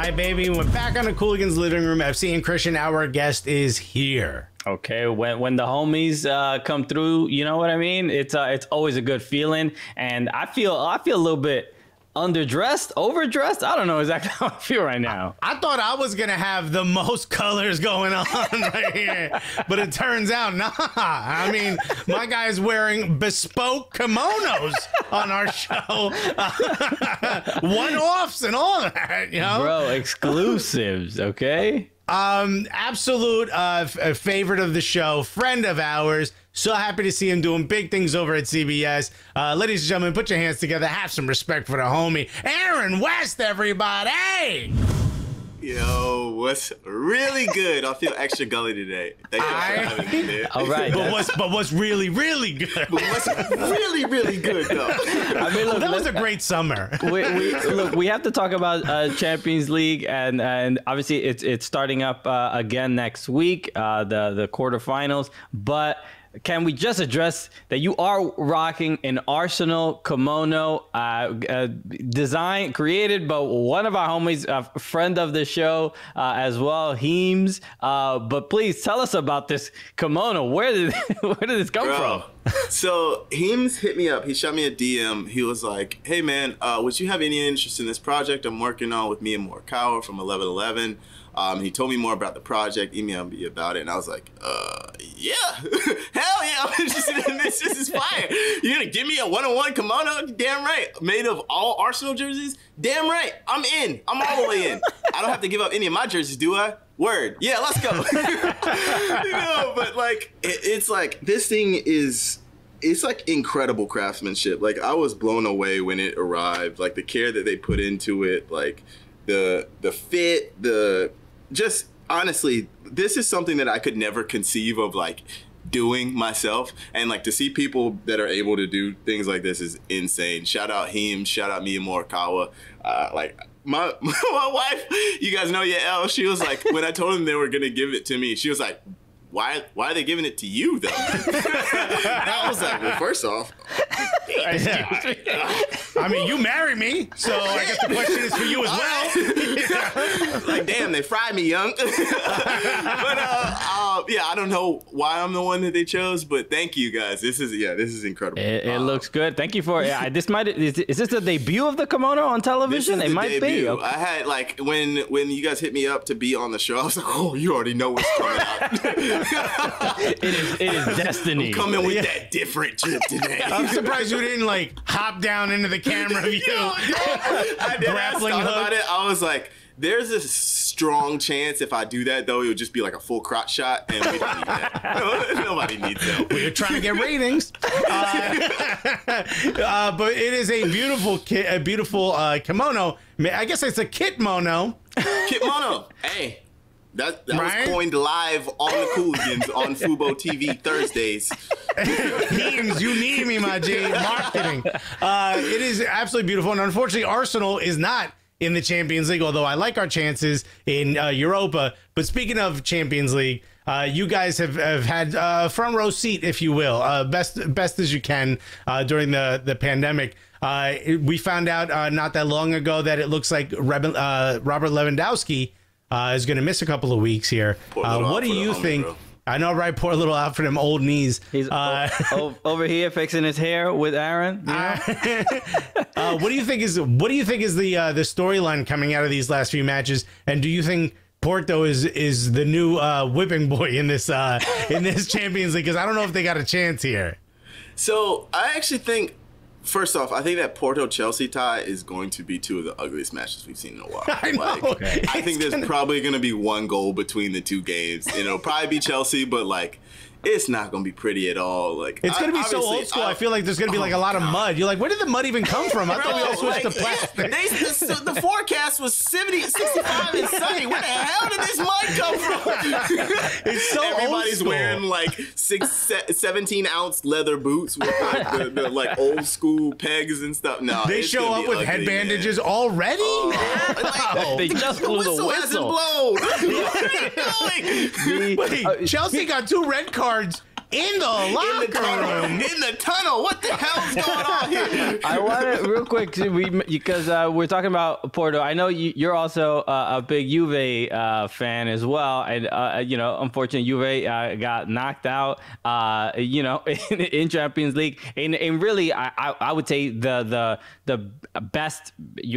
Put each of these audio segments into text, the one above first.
Hi, baby. We're back on the Cooligans living room. FC and Christian, our guest, is here. Okay, when the homies come through, you know what I mean? It's always a good feeling, and I feel a little bit underdressed, overdressed. I don't know exactly how I feel right now. I thought I was gonna have the most colors going on right here, but it turns out nah. I mean, my guy's wearing bespoke kimonos on our show, one-offs and all that, you know, bro. Exclusives, okay. Absolute favorite of the show, friend of ours. So happy to see him doing big things over at CBS. Ladies and gentlemen, put your hands together. Have some respect for the homie, Aaron West, everybody. Yo, what's really good? I feel extra gully today. Thank you for having me there. All right. But what's really, really good? But what's really, really good, though? I mean, look, that was a great summer. we have to talk about Champions League, and obviously it's starting up again next week, the quarterfinals. But can we just address that you are rocking an Arsenal kimono, design created by one of our homies, a friend of the show as well, Heems. But please tell us about this kimono. Where did this come from? So Heems hit me up. He shot me a DM. He was like, "Hey man, would you have any interest in this project I'm working on with me and Morikawa from 1111?" He told me more about the project, emailed me about it, and I was like, yeah, hell yeah, I'm interested in this. This is fire. You're gonna give me a one-on-one kimono? Damn right. Made of all Arsenal jerseys? Damn right. I'm in. I'm all the way in. I don't have to give up any of my jerseys, do I? Word. Yeah, let's go. You know, but like, it's like, this thing is, it's like incredible craftsmanship. Like, I was blown away when it arrived. Like, the care that they put into it, like the fit, just honestly, this is something that I could never conceive of like doing myself, and like to see people that are able to do things like this is insane. Shout out Heem, shout out Mia Morikawa. Like my wife, you guys know Yael, she was like, when I told them they were gonna give it to me, she was like, why are they giving it to you though? And I was like, well, first off, I mean, you marry me, so I guess the question is for you as well. Like, damn, they fried me, young. But yeah, I don't know why I'm the one that they chose, but thank you guys. This is incredible. It looks good. Thank you for is this the debut of the kimono on television? It might be. Okay. I had like when you guys hit me up to be on the show, I was like, oh, you already know what's coming out. It is destiny. I'm coming with that different trip today. I'm surprised you didn't like hop down into the camera view. I did. I thought about it. I was like, there's a strong chance if I do that, though, it would just be like a full crotch shot, and we don't need that. Nobody needs that. We're trying to get ratings. But it is a beautiful kimono. I guess it's a kitmono. Kitmono. Hey. That was coined live on the Cooligans on Fubo TV Thursdays. Teams, you need me, my G. Marketing. It is absolutely beautiful. And unfortunately, Arsenal is not in the Champions League, although I like our chances in Europa. But speaking of Champions League, you guys have had a front row seat, if you will, best as you can during the pandemic. We found out not that long ago that it looks like Robert Lewandowski is going to miss a couple of weeks here. What do you think? Bro. I know, right? Poor little out for them old knees. He's over here fixing his hair with Aaron. You know? What do you think is the storyline coming out of these last few matches? And do you think Porto is the new whipping boy in this Champions League? Because I don't know if they got a chance here. So I actually think, first off, I think that Porto-Chelsea tie is going to be two of the ugliest matches we've seen in a while. I know. I think there's probably going to be one goal between the two games. And it'll probably be Chelsea, but like, it's not going to be pretty at all. Like, it's going to be so old school. I feel like there's going to be like a lot of mud. You're like, where did the mud even come from? I thought we all switched to plastic. The forecast was 65 and sunny. Where the hell did this mud come from? It's so Everybody's wearing like 17-ounce leather boots with like the like old school pegs and stuff. No, they show up with head bandages already. They just blew the whistle. Hasn't blown. Wait, Chelsea got 2 red cards In the locker room. In the tunnel. What the hell's going on here? I want to real quick because we're talking about Porto. I know you're also a big Juve fan as well, and unfortunately Juve got knocked out. In Champions League, and really, I would say the best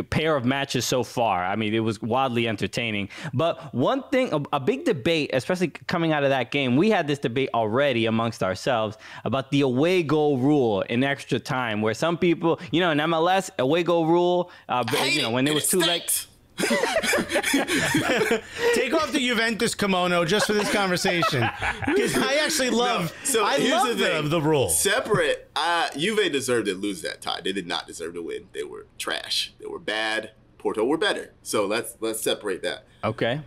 pair of matches so far. I mean, it was wildly entertaining. But one thing, a big debate, especially coming out of that game, we had this debate already amongst ourselves about the away goal rule in extra time, where some people, in MLS, away goal rule, when there was two legs. Take off the Juventus kimono just for this conversation, because I actually love. The rule. Separate. Juve deserved to lose that tie. They did not deserve to win. They were trash. They were bad. Porto were better. So let's separate that. Okay.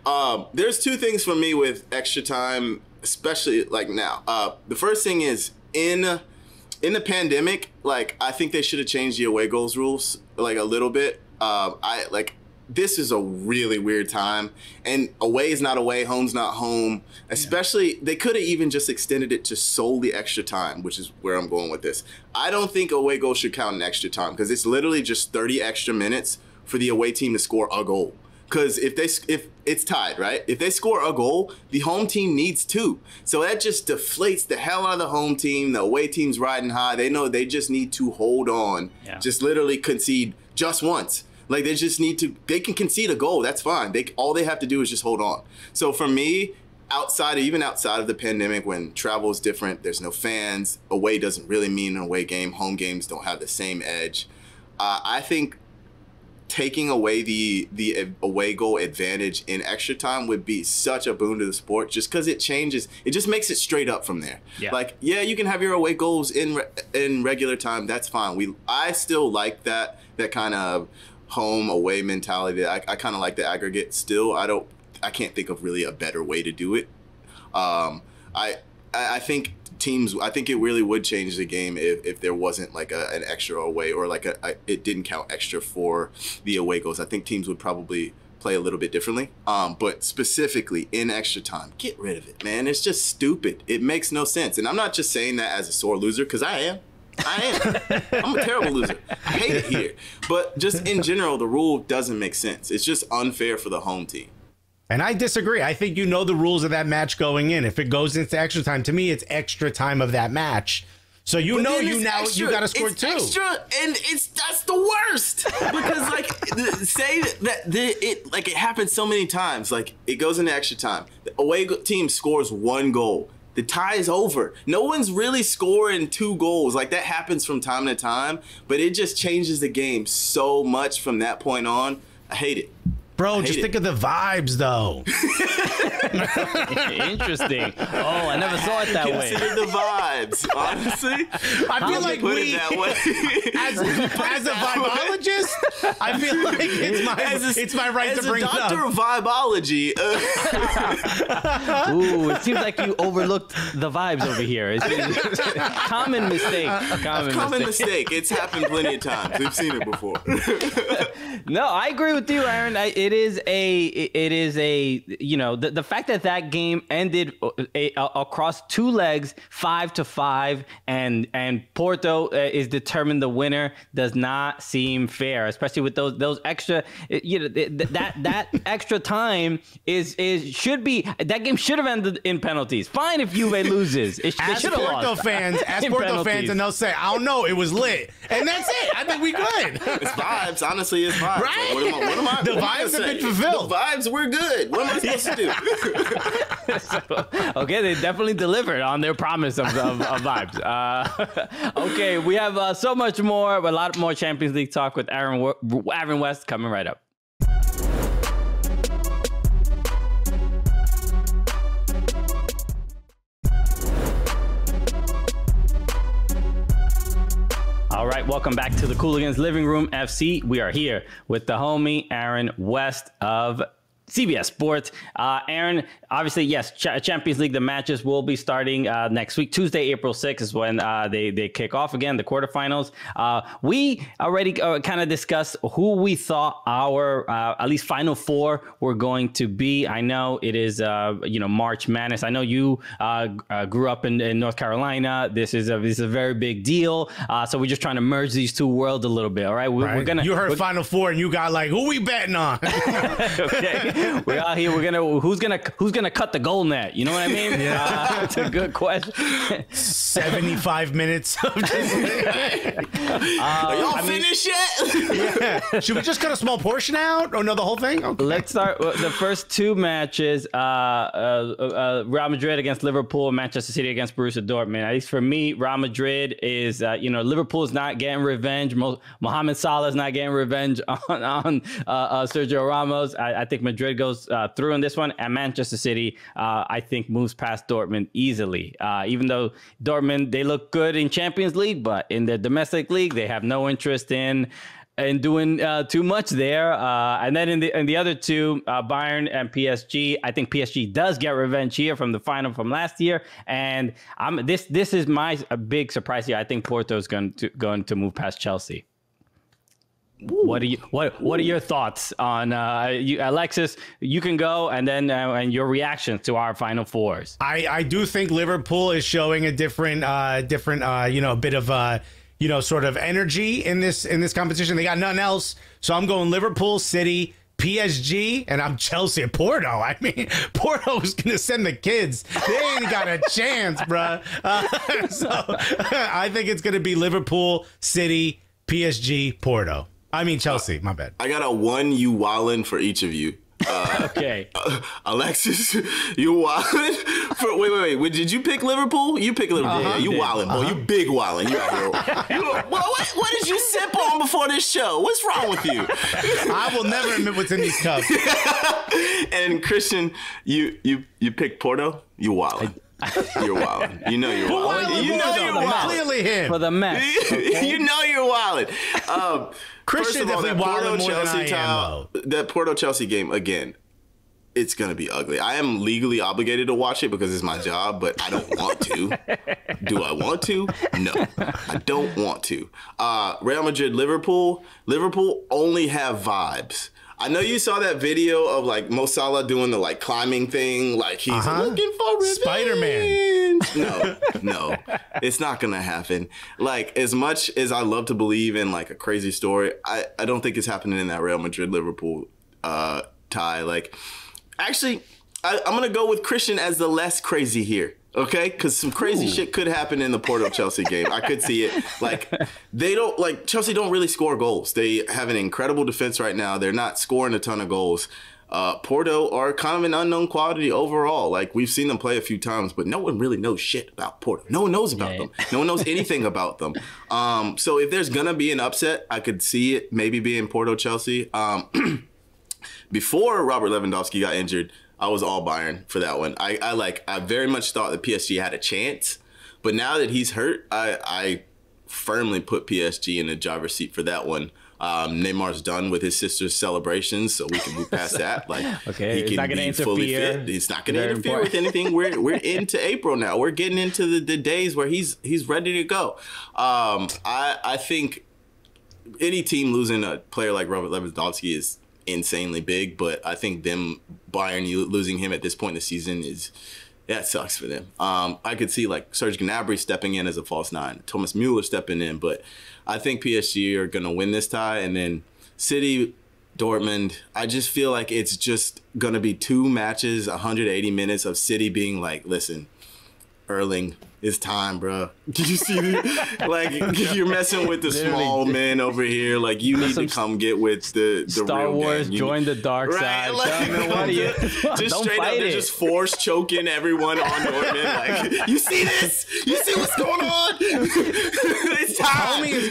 There's two things for me with extra time, especially like now. The first thing is in the pandemic, like I think they should have changed the away goals rules like a little bit. This is a really weird time, and away is not away, home's not home. Especially, they could have even just extended it to solely extra time, which is where I'm going with this. I don't think away goals should count in extra time because it's literally just 30 extra minutes for the away team to score a goal. Because if it's tied, right? If they score a goal, the home team needs two. So that just deflates the hell out of the home team. The away team's riding high. They know they just need to hold on. Yeah. Just literally concede just once. Like they just need to, they can concede a goal. That's fine. All they have to do is just hold on. So for me, even outside of the pandemic, when travel is different, there's no fans. Away doesn't really mean an away game. Home games don't have the same edge. I think taking away the away goal advantage in extra time would be such a boon to the sport, just because it just makes it straight up from there. Yeah. Like, yeah, you can have your away goals in regular time. That's fine. I still like that kind of home away mentality. I kind of like the aggregate still. I can't think of really a better way to do it. I think it really would change the game if there wasn't like an extra away, or like it didn't count extra for the away goals. I think teams would probably play a little bit differently. But specifically in extra time, get rid of it, man. It's just stupid. It makes no sense. And I'm not just saying that as a sore loser, because I am. I'm a terrible loser. I hate it here. But just in general, the rule doesn't make sense. It's just unfair for the home team. And I disagree. I think you know the rules of that match going in. If it goes into extra time, to me, it's extra time of that match. So you got to score two. Extra, and that's the worst, because it happens so many times. Like it goes into extra time. The away team scores one goal. The tie is over. No one's really scoring two goals. Like that happens from time to time, but it just changes the game so much from that point on. I hate it. Bro, just think of the vibes, though. Interesting. Oh, I never saw it that way. Consider the vibes, honestly. I feel like as a vibologist, I feel like it's my right to bring it up. As a doctor of vibology. Ooh, it seems like you overlooked the vibes over here. It's a common mistake. Common mistake. It's happened plenty of times. We've seen it before. No, I agree with you, Aaron. It is the fact that game ended across two legs, 5-5, and Porto is determined the winner does not seem fair, especially with those extra. That extra time should be, that game should have ended in penalties. Fine if Juve loses. Ask Porto fans, and they'll say, I don't know, it was lit, and that's it. I think we good. It's vibes, honestly, it's vibes. Right? Like, what am I? The vibes have been fulfilled. The vibes were good. What am I supposed to do? Okay, they definitely delivered on their promise of vibes. Okay, we have so much more, a lot more Champions League talk with Aaron West coming right up. All right, welcome back to the Cooligans Living Room FC. We are here with the homie Aaron West of CBS Sports. Aaron, obviously, yes, Champions League, the matches will be starting next week. Tuesday, April 6th is when they kick off again, the quarterfinals. We already kind of discussed who we thought our at least Final Four were going to be. I know it is, March Madness. I know you grew up in North Carolina. This is a very big deal. So we're just trying to merge these two worlds a little bit. All right. We're gonna. You heard Final Four and you got like, who we betting on? Okay. We're out here. Who's gonna cut the goal net? You know what I mean? Yeah, it's a good question. 75 minutes of just. Are y'all finished yet? Yeah. Should we just cut a small portion out? Or no, the whole thing? Okay. Let's start with the first two matches. Real Madrid against Liverpool, Manchester City against Borussia Dortmund. At least for me, Real Madrid is, Liverpool is not getting revenge. Mohamed Salah is not getting revenge on Sergio Ramos. I think Madrid goes through in this one, and Manchester City, I think, moves past Dortmund easily. Even though Dortmund, they look good in Champions League, but in the domestic league, they have no interest in doing too much there. And then in the other two, Bayern and PSG, I think PSG does get revenge here from the final from last year. And this is my big surprise here. I think Porto is going to move past Chelsea. Ooh. What are your thoughts on Alexis? You can go, and then and your reaction to our Final Fours. I do think Liverpool is showing a different bit of sort of energy in this competition. They got nothing else, so I'm going Liverpool, City, PSG, and I'm Chelsea. Porto. I mean, Porto's gonna send the kids. They ain't got a chance, bruh. So I think it's gonna be Liverpool, City, PSG, Porto. I mean Chelsea, my bad. I got a one you wildin' for each of you. Okay. Alexis, you wildin'? Wait. Did you pick Liverpool? You pick Liverpool. Yeah, you wildin', boy. You big wildin'. You out here. What did you sip on before this show? What's wrong with you? I will never admit what's in these cups. And Christian, you picked Porto? You wildin'. You're wildin'. You know you're wildin'. You know you're wildin'. Clearly him. For the mess. Okay? You know you're wildin'. Christian definitely wildin' more than I am, though. That Porto-Chelsea game, again, it's going to be ugly. I am legally obligated to watch it because it's my job, but I don't want to. Do I want to? No, I don't want to. Real Madrid, Liverpool only have vibes. I know you saw that video of like Mo Salah doing the like climbing thing, like he's looking for revenge. Spider-Man. No, it's not gonna happen. Like, as much as I love to believe in like a crazy story, I don't think it's happening in that Real Madrid Liverpool tie. Like, actually, I'm gonna go with Christian as the less crazy here. Okay, because some crazy shit could happen in the Porto Chelsea game. I could see it. Like, Chelsea don't really score goals. They have an incredible defense right now. They're not scoring a ton of goals. Porto are kind of an unknown quality overall. Like, we've seen them play a few times, but no one really knows shit about Porto. No one knows about them. No one knows anything about them. So if there's gonna be an upset, I could see it maybe being Porto Chelsea. Before Robert Lewandowski got injured, I was all Bayern for that one. I very much thought that PSG had a chance, but now that he's hurt, I firmly put PSG in the driver's seat for that one. Neymar's done with his sister's celebrations, so we can move past that. Like, okay, he can be fully fit. He's not going to interfere with anything. We're into April now. We're getting into the days where he's ready to go. I think any team losing a player like Robert Lewandowski is insanely big, but I think Bayern losing him at this point in the season that sucks for them. I could see like Serge Gnabry stepping in as a false nine, Thomas Mueller stepping in, but I think PSG are going to win this tie. And then City, Dortmund, I just feel like it's just going to be two matches, 180 minutes of City being like, listen, Erling, it's time, bro. Did you see that? Like, you're messing with the small men over here. Like, you need to come get with the Star real Wars, join the dark side. Like, what are you? Just straight up, they're just force choking everyone on Dortmund. Like, you see this? You see what's going on? It's time. Homie is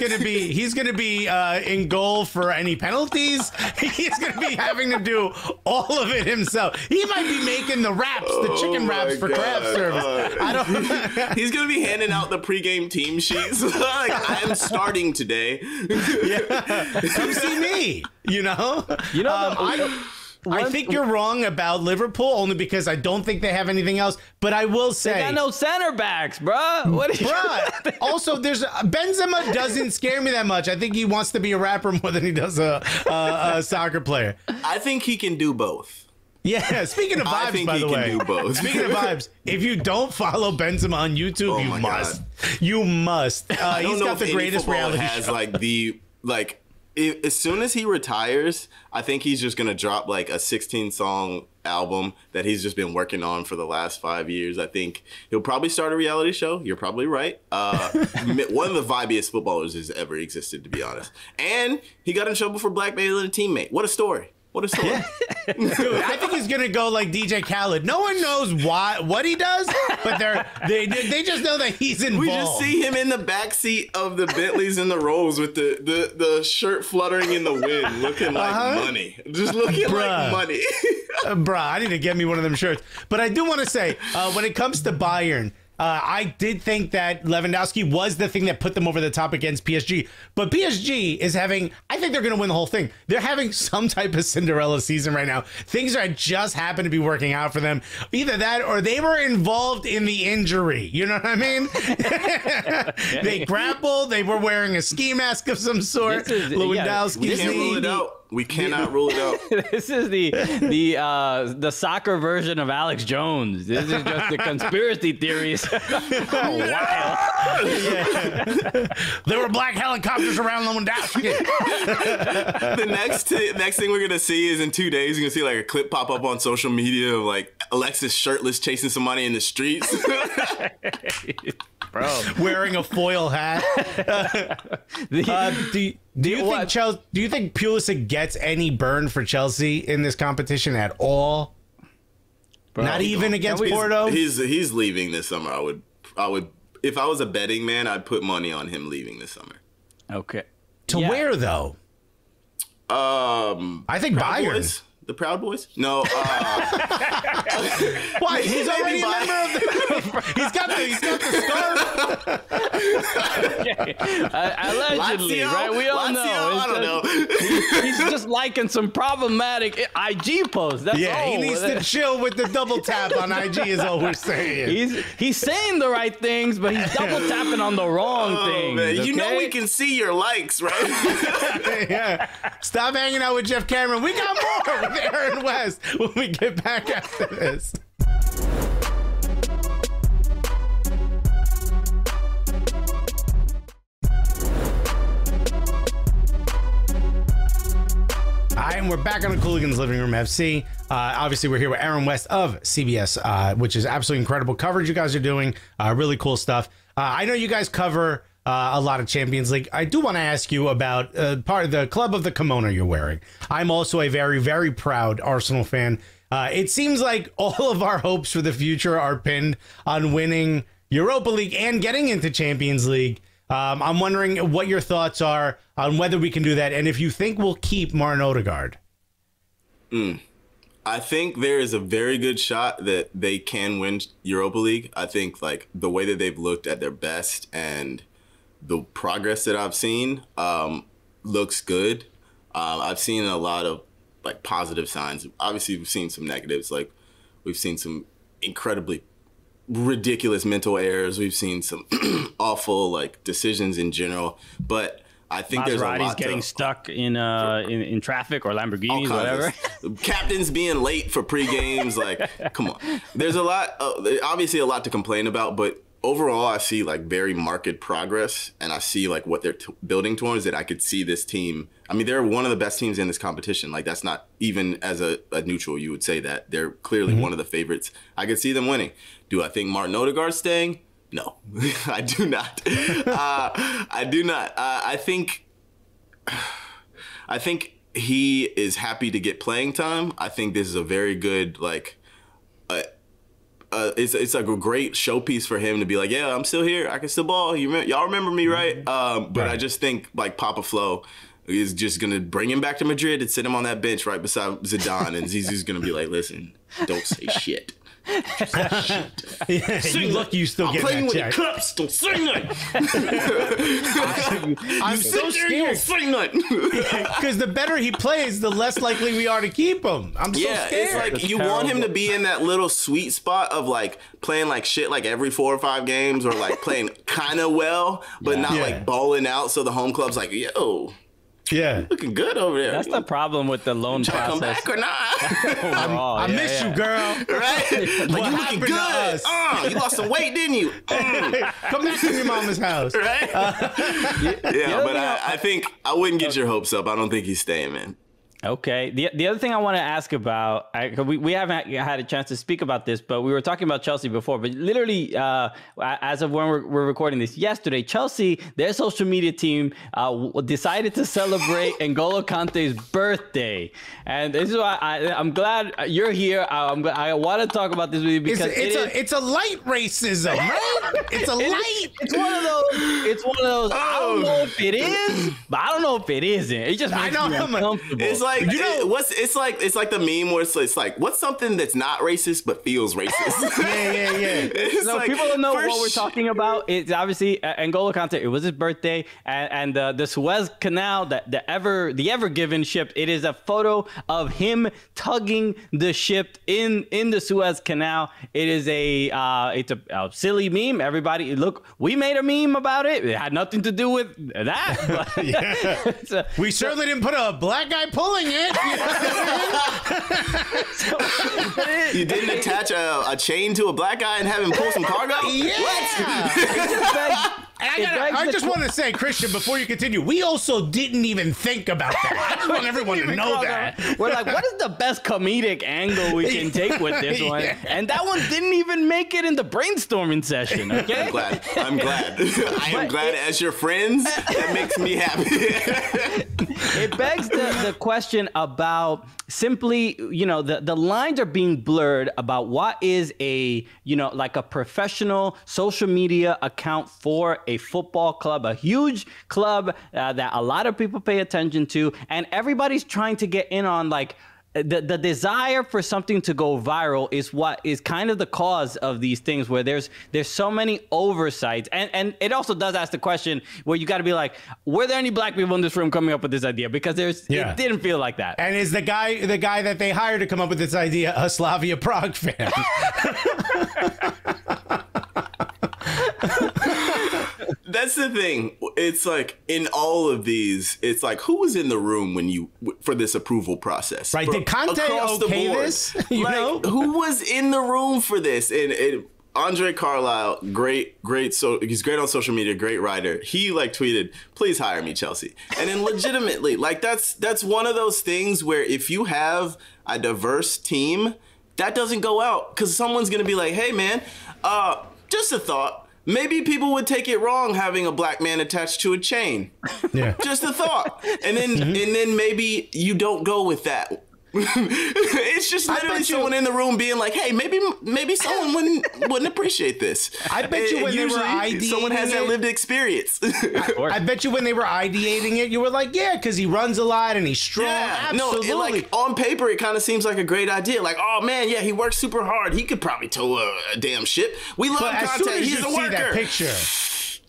he's gonna be in goal for any penalties. He's gonna be having to do all of it himself. He might be making the wraps, the chicken wraps for craft service. I don't. He's gonna be handing out the pregame team sheets. Like, I am starting today. Yeah. Come see me. You know. I think you're wrong about Liverpool only because I don't think they have anything else. But I will say, they got no center backs, bruh. What are you? Bruh. Also, Benzema doesn't scare me that much. I think he wants to be a rapper more than he does a soccer player. I think he can do both. Yeah, speaking of vibes, by the way. Can do both. Speaking of vibes, if you don't follow Benzema on YouTube, you must. God. You must. He's got the greatest reality has show. As soon as he retires, I think he's just gonna drop like a 16-song album that he's just been working on for the last 5 years. I think he'll probably start a reality show. You're probably right. One of the vibiest footballers has ever existed, to be honest. And he got in trouble for blackmailing a teammate. What a story. What a story. Dude, I think he's gonna go like DJ Khaled. No one knows what he does, but they just know that he's involved. We just see him in the backseat of the Bentleys and the Rolls with the shirt fluttering in the wind, looking like money. Just looking like money. Bruh, I need to get me one of them shirts. But I do want to say, when it comes to Bayern, I did think that Lewandowski was the thing that put them over the top against PSG. But PSG is having, I think they're going to win the whole thing. They're having some type of Cinderella season right now. Things are just happen to be working out for them. Either that or they were involved in the injury. You know what I mean? They grappled. They were wearing a ski mask of some sort. Lewandowski. We can't rule it out. We cannot rule it out. This is the soccer version of Alex Jones. This is just the conspiracy theories. Oh, wow. Yeah. There were black helicopters around Lewandowski. The next thing we're gonna see is in 2 days. You're gonna see like a clip pop up on social media of like Alexis shirtless chasing somebody in the streets. Bro, wearing a foil hat. Do you think Pulisic gets any burn for Chelsea in this competition at all? Bro, not even against Porto. He's leaving this summer. I would if I was a betting man, I'd put money on him leaving this summer. Okay. To where though? I think Bayern. Boys? The Proud Boys? No. Why? He's already a member of the. He's got the scarf. Allegedly, Lazio? right? We all know. I don't know. He's just liking some problematic IG posts. That's all. He needs to chill with the double tap on IG. Is all we're saying. He's saying the right things, but he's double tapping on the wrong things. Man. Okay? You know we can see your likes, right? Yeah. Stop hanging out with Jeff Cameron. We got more with Aaron West when we get back after this. Hi, and we're back on the Cooligans Living Room FC. Obviously, we're here with Aaron West of CBS, which is absolutely incredible coverage you guys are doing. Really cool stuff. I know you guys cover a lot of Champions League. I do want to ask you about part of the club of the kimono you're wearing. I'm also a very, very proud Arsenal fan. It seems like all of our hopes for the future are pinned on winning Europa League and getting into Champions League. I'm wondering what your thoughts are on whether we can do that, and if you think we'll keep Martin Odegaard. I think there is a very good shot that they can win Europa League. I think like the way that they've looked at their best and the progress that I've seen looks good. I've seen a lot of like positive signs. Obviously, we've seen some negatives. Like we've seen some incredibly ridiculous mental errors. We've seen some awful like decisions in general. But I think there's a lot getting stuck in traffic or Lamborghinis, whatever. Captains being late for pre-games. Like, come on. There's a lot, obviously a lot to complain about, but overall, I see like very marked progress, and I see like what they're building towards. That I could see this team. I mean, they're one of the best teams in this competition. Like that's not even as a neutral, you would say that they're clearly one of the favorites. I could see them winning. Do I think Martin Odegaard's staying? No, I do not. I do not. I think he is happy to get playing time. I think this is a very good like. It's like a great showpiece for him to be like, yeah, I'm still here. I can still ball. Y'all remember me, right? But I just think like Papa Flo is just gonna bring him back to Madrid and sit him on that bench right beside Zidane, and Zizou's gonna be like, listen, don't say shit. Yeah, you lucky you still I'm get playing that with check. the cups. Don't say nothing. I'm so scared. Say nothing. Because the better he plays, the less likely we are to keep him. I'm so Yeah, scared. it's like you want him to be in that little sweet spot of like playing like shit like every 4 or 5 games, or like playing kind of well, but not like balling out. So the home club's like, yo, yeah, looking good over there. That's the problem with the loan Trying to come process. back or not? I miss you, girl. Right? Like, What you looking happened to good. us? You lost some weight, didn't you? Come back to your mama's house. Right? Yeah, but I think I wouldn't get your hopes up. I don't think he's staying, man. Okay. The other thing I want to ask about, we haven't had a chance to speak about this, but we were talking about Chelsea before. But literally, as of when we're recording this yesterday, Chelsea, their social media team decided to celebrate N'Golo Kante's birthday. And this is why I'm glad you're here. I want to talk about this with you because it's a light racism, right? It's a light. It's one of those. I don't know if it is, but I don't know if it isn't. It just makes me uncomfortable. It's like, it's like the meme where it's like, what's something that's not racist but feels racist? Yeah. So like, people don't know what we're talking about. It's obviously N'Golo Kante. It was his birthday, and the Suez Canal, the Ever Given ship. It is a photo of him tugging the ship in the Suez Canal. It is it's a silly meme. Everybody, look, we made a meme about it. It had nothing to do with that. But we certainly didn't put a black guy pulling it. You didn't attach a chain to a black guy and have him pull some cargo? Yeah. What? I just want to say, Christian, before you continue, we also didn't even think about that. I just want everyone to know that. We're like, what is the best comedic angle we can take with this one? Yeah. And that one didn't even make it in the brainstorming session, okay? I'm glad. I am glad as your friends. That makes me happy. It begs the question about simply, the lines are being blurred about what is like a professional social media account for a football club, a huge club that a lot of people pay attention to, and everybody's trying to get in on like the desire for something to go viral is what is kind of the cause of these things where there's so many oversights. And it also does ask the question where you got to be like, were there any black people in this room coming up with this idea? Because it didn't feel like that. And is the guy that they hired to come up with this idea a Slavia Prague fan? That's the thing. It's like in all of these, it's like who was in the room for this approval process? Right? Did Conte okay this? You know, who was in the room for this? And Andre Carlisle, great. So he's great on social media, great writer. He like tweeted, "Please hire me, Chelsea." And then legitimately, like that's one of those things where if you have a diverse team, that doesn't go out because someone's gonna be like, "Hey, man, just a thought." Maybe people would take it wrong having a black man attached to a chain. Yeah. Just a thought. And then maybe you don't go with that. It's just literally someone in the room being like, hey, maybe someone wouldn't appreciate this. I bet you when they were ideating someone has that lived experience. I bet you when they were ideating it, you were like, yeah, because he runs a lot and he's strong. Yeah, absolutely. No, like on paper, it kind of seems like a great idea. Like, oh man, yeah, he works super hard. He could probably tow a damn ship. We love Conte. He's a worker. That picture.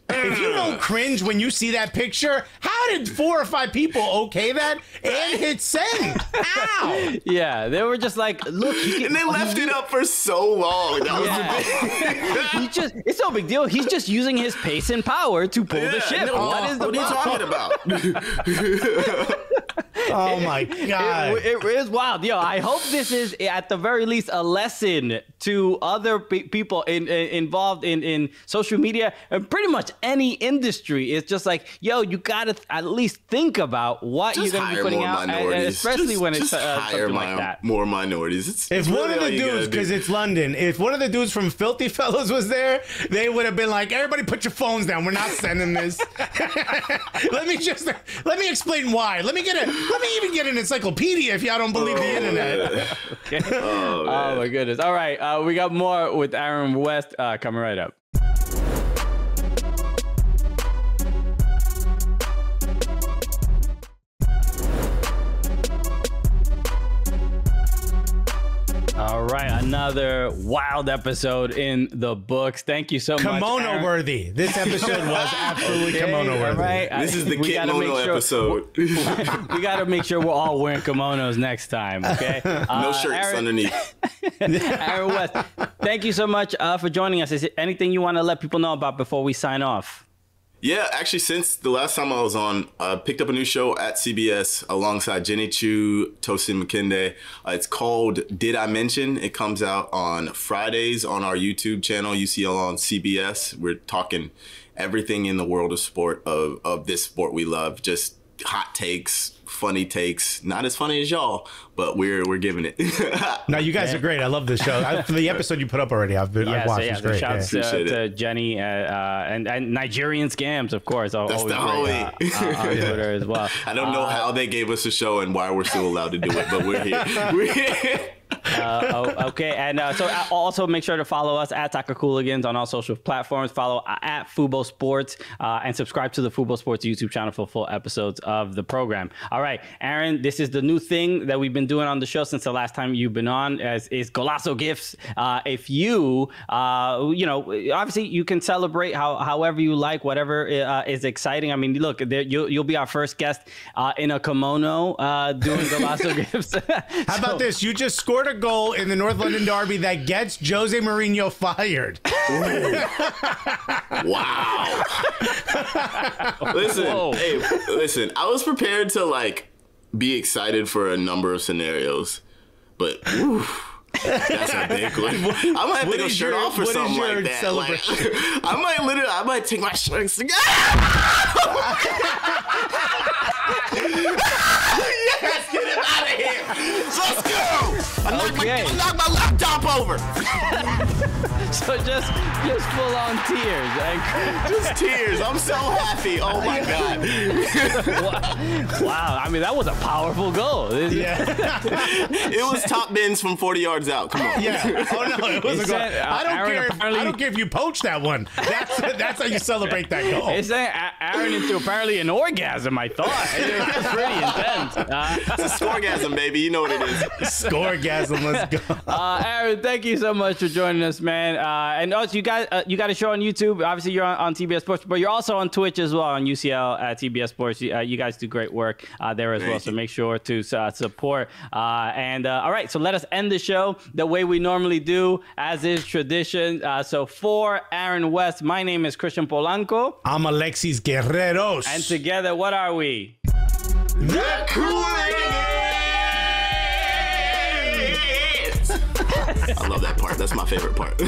If you don't cringe when you see that picture, how did 4 or 5 people okay that and hit send? How? Yeah, they were just like, look. And they left it up for so long. That was the thing. It's no big deal. He's just using his pace and power to pull the ship. No, what are you talking about? Oh my God. It is wild. Yo, I hope this is at the very least a lesson to other people involved in social media and pretty much any industry. It's just like, yo, you got to at least think about what you're going to be putting out, and especially when it's something like that. More minorities. If one of the dudes, because it's London, if one of the dudes from Filthy Fellows was there, they would have been like, everybody put your phones down. We're not sending this. Let me explain why. Let me even get an encyclopedia if y'all don't believe the internet. Okay. Oh my goodness. All right. We got more with Aaron West coming right up. All right, another wild episode in the books. Thank you so much. Kimono worthy. This episode was absolutely kimono worthy. Right. This is the Kimono episode. We got to make sure we're all wearing kimonos next time. Okay. No shirts underneath. Aaron West, thank you so much for joining us. Is there anything you want to let people know about before we sign off? Yeah, actually, since the last time I was on, I picked up a new show at CBS alongside Jenny Chu, Tosin McKinde. It's called Did I Mention? It comes out on Fridays on our YouTube channel, UCL on CBS. We're talking everything in the world of sport, of this sport we love. Just hot takes, funny takes. Not as funny as y'all, but we're giving it. No, you guys are great. I love this show. For the episode you put up already, I've watched. It's great. Shouts to Jenny and Nigerian Scams, of course. That's the homie. On Twitter as well. I don't know how they gave us a show and why we're still allowed to do it, but we're here. We're here. Okay, and so also make sure to follow us at Soccer Cooligans on all social platforms. Follow at Fubo Sports and subscribe to the Fubo Sports YouTube channel for full episodes of the program. All right, Aaron, this is the new thing that we've been doing on the show since the last time you've been on, is Golazo Gifts. If you, obviously you can celebrate however you like, whatever is exciting. I mean, look, you'll be our first guest in a kimono doing Golazo Gifts. How about this? You just scored a goal in the North London Derby that gets Jose Mourinho fired. Wow. Listen, I was prepared to be excited for a number of scenarios, but that's a big one. I might have to go shirt off or something like that. I might take my shirts. Yes, get him out of here. Let's go. I knocked my laptop over. So just full on tears. Just tears. I'm so happy. Oh my God. Wow. I mean, that was a powerful goal. Yeah. It was top bins from 40 yards out. Come on. Yeah. Oh no, it was a goal. I don't care if you poach that one. That's how you celebrate that goal. It's saying Aaron into apparently an orgasm, I thought. It was pretty intense. It's a scoregasm, baby. You know what it is. Scoregasm. Let's go. Aaron, thank you so much for joining us, man. And also, you got a show on YouTube. Obviously, you're on TBS Sports, but you're also on Twitch as well on UCL at TBS Sports. You guys do great work there as well. So make sure to support. All right, so let us end the show the way we normally do, as is tradition. So for Aaron West, my name is Christian Polanco. I'm Alexis Guerreros. And together, what are we? The Cooligans! I love that part. That's my favorite part.